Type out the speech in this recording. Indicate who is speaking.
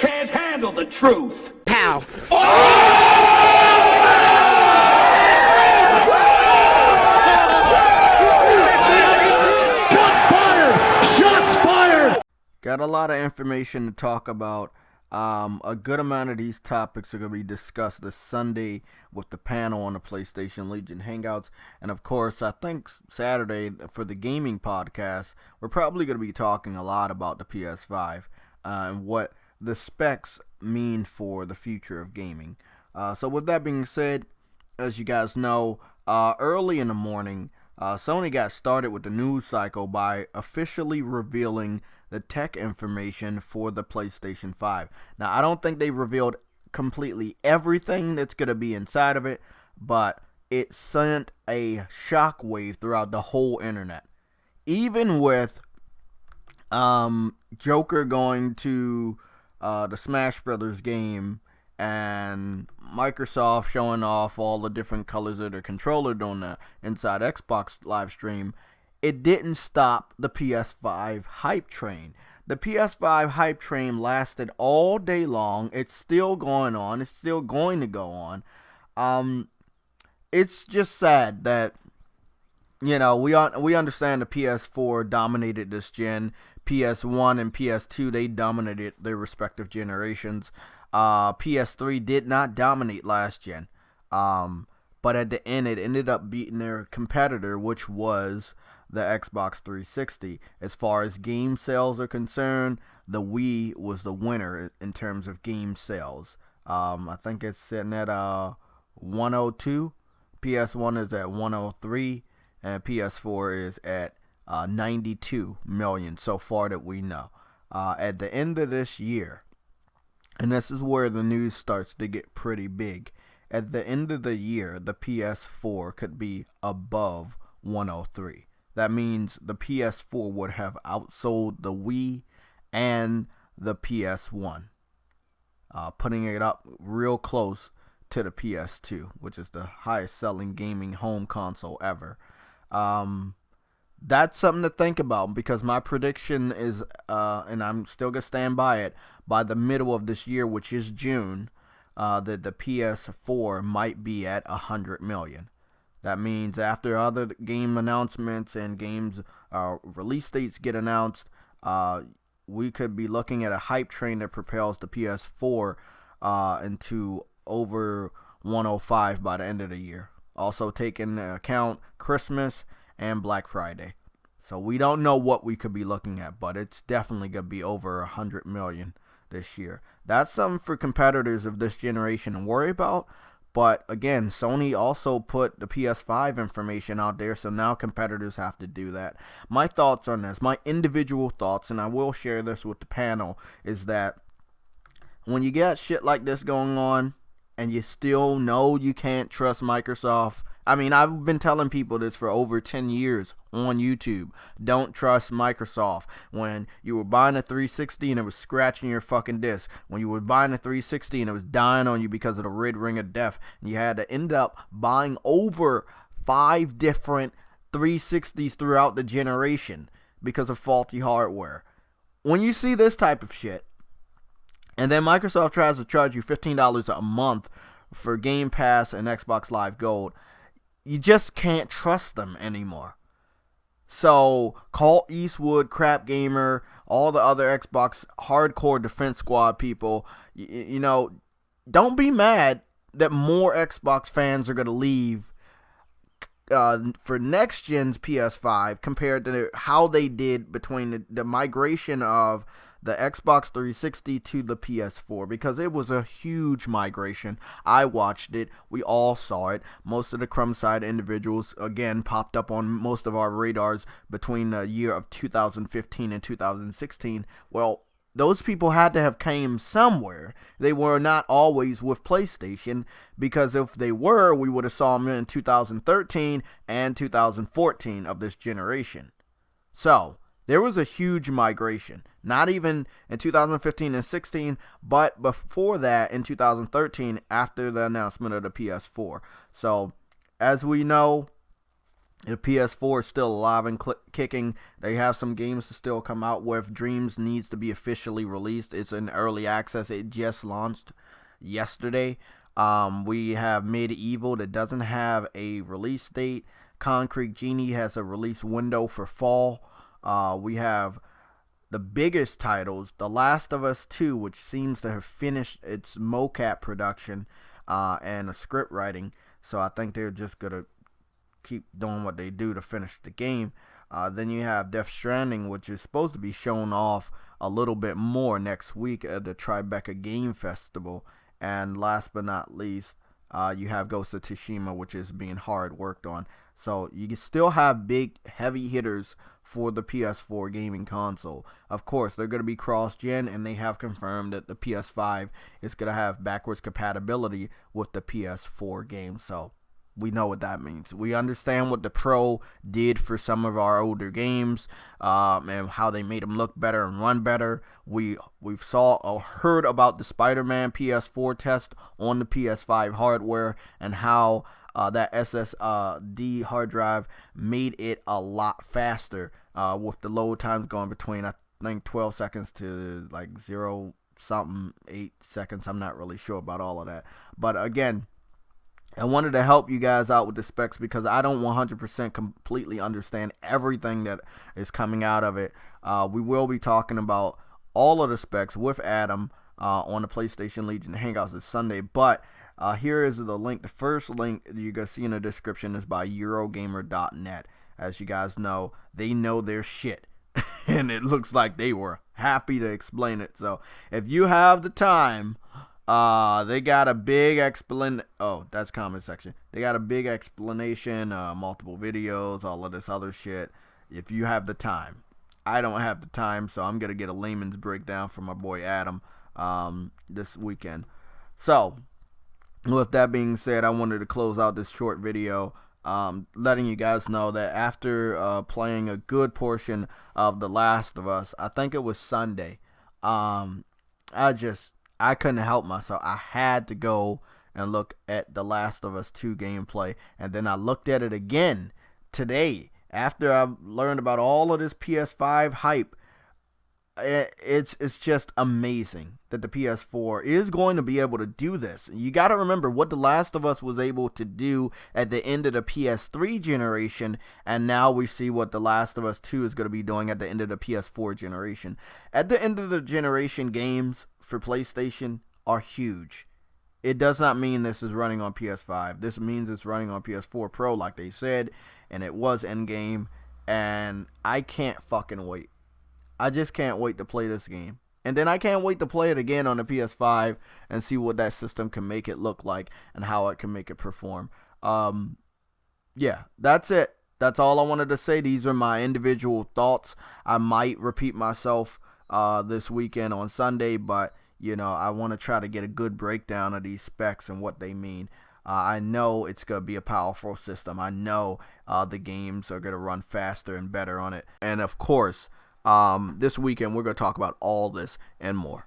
Speaker 1: can't handle the truth.
Speaker 2: Pow.
Speaker 3: Shots fired! Shots fired!
Speaker 4: Got a lot of information to talk about. A good amount of these topics are going to be discussed this Sunday with the panel on the PlayStation Legion Hangouts. And of course, I think Saturday for the gaming podcast, we're probably going to be talking a lot about the PS5 and what the specs mean for the future of gaming. So with that being said, as you guys know, early in the morning, Sony got started with the news cycle by officially revealing the tech information for the PlayStation 5. Now, I don't think they revealed completely everything that's going to be inside of it, but it sent a shockwave throughout the whole internet. Even with Joker going to the Smash Brothers game and Microsoft showing off all the different colors of their controller during the Inside Xbox live stream, it didn't stop the PS5 hype train. The PS5 hype train lasted all day long. It's still going on. It's still going to go on. It's just sad that, you know, we understand the PS4 dominated this gen. PS1 and PS2, they dominated their respective generations. PS3 did not dominate last gen. But at the end, it ended up beating their competitor, which was the Xbox 360. As far as game sales are concerned, the Wii was the winner in terms of game sales. I think it's sitting at 102. PS1 is at 103, and PS4 is at 92 million so far that we know. At the end of this year, and this is where the news starts to get pretty big. At the end of the year, the PS4 could be above 103. That means the PS4 would have outsold the Wii and the PS1, putting it up real close to the PS2, which is the highest selling gaming home console ever. That's something to think about, because my prediction is, and I'm still going to stand by it, by the middle of this year, which is June, that the PS4 might be at 100 million. That means after other game announcements and games release dates get announced, we could be looking at a hype train that propels the PS4 into over 105 by the end of the year. Also taking into account Christmas and Black Friday. So we don't know what we could be looking at, but it's definitely going to be over 100 million this year. That's something for competitors of this generation to worry about. But again, Sony also put the PS5 information out there, so now competitors have to do that. My thoughts on this, my individual thoughts, and I will share this with the panel, is that when you got shit like this going on and you still know you can't trust Microsoft, I mean, I've been telling people this for over 10 years on YouTube. Don't trust Microsoft. When you were buying a 360 and it was scratching your fucking disc. When you were buying a 360 and it was dying on you because of the red ring of death. And you had to end up buying over 5 different 360s throughout the generation because of faulty hardware. When you see this type of shit, and then Microsoft tries to charge you $15 a month for Game Pass and Xbox Live Gold, you just can't trust them anymore. So, Colt Eastwood, Crap Gamer, all the other Xbox hardcore Defense Squad people, you know, don't be mad that more Xbox fans are going to leave for next gen's PS5 compared to how they did between the migration of the Xbox 360 to the PS4, because it was a huge migration. I watched it. We all saw it. Most of the crumb-side individuals, again, popped up on most of our radars between the year of 2015 and 2016. Well, those people had to have came somewhere. They were not always with PlayStation, because if they were, we would have saw them in 2013 and 2014 of this generation. So, there was a huge migration. Not even in 2015 and 16, but before that in 2013 after the announcement of the PS4. So, as we know, The PS4 is still alive and kicking. They have some games to still come out with. Dreams needs to be officially released. It's in early access. It just launched yesterday. We have Medieval that doesn't have a release date. Concrete Genie has a release window for fall. We have the biggest titles, The Last of Us 2, which seems to have finished its mocap production and a script writing. So I think they're just going to keep doing what they do to finish the game. Then you have Death Stranding, which is supposed to be shown off a little bit more next week at the Tribeca Game Festival. And last but not least, you have Ghost of Tsushima, which is being hard worked on. So you still have big heavy hitters for the PS4 gaming console. Of course, they're going to be cross-gen, and they have confirmed that the PS5 is going to have backwards compatibility with the PS4 game. So we know what that means. We understand what the Pro did for some of our older games, and how they made them look better and run better. We've saw or heard about the Spider-Man PS4 test on the PS5 hardware, and how that SSD hard drive made it a lot faster, with the load times going between, I think, 12 seconds to like 0 something 8 seconds. I'm not really sure about all of that, but again, I wanted to help you guys out with the specs because I don't 100% completely understand everything that is coming out of it. We will be talking about all of the specs with Adam on the PlayStation Legion Hangouts this Sunday. But here is the link. The first link you guys see in the description is by Eurogamer.net. As you guys know, they know their shit. And it looks like they were happy to explain it. So if you have the time, they got a big that's comment section. They got a big explanation, multiple videos, all of this other shit. If you have the time. I don't have the time, so I'm gonna get a layman's breakdown from my boy Adam this weekend. So with that being said, I wanted to close out this short video letting you guys know that after playing a good portion of The Last of Us, I think it was Sunday, I couldn't help myself. I had to go and look at The Last of Us 2 gameplay. And then I looked at it again today after I've learned about all of this PS5 hype. It's just amazing that the PS4 is going to be able to do this. You got to remember what The Last of Us was able to do at the end of the PS3 generation, and now we see what The Last of Us 2 is going to be doing at the end of the PS4 generation. At the end of the generation, games for PlayStation are huge. It does not mean this is running on PS5. This means it's running on PS4 Pro, like they said, and it was in-game, and I can't fucking wait. I just can't wait to play this game. And then I can't wait to play it again on the PS5 and see what that system can make it look like and how it can make it perform. Yeah, that's it. That's all I wanted to say. These are my individual thoughts. I might repeat myself this weekend on Sunday, but you know, I want to try to get a good breakdown of these specs and what they mean. I know it's going to be a powerful system. I know the games are going to run faster and better on it. And of course, this weekend we're going to talk about all this and more.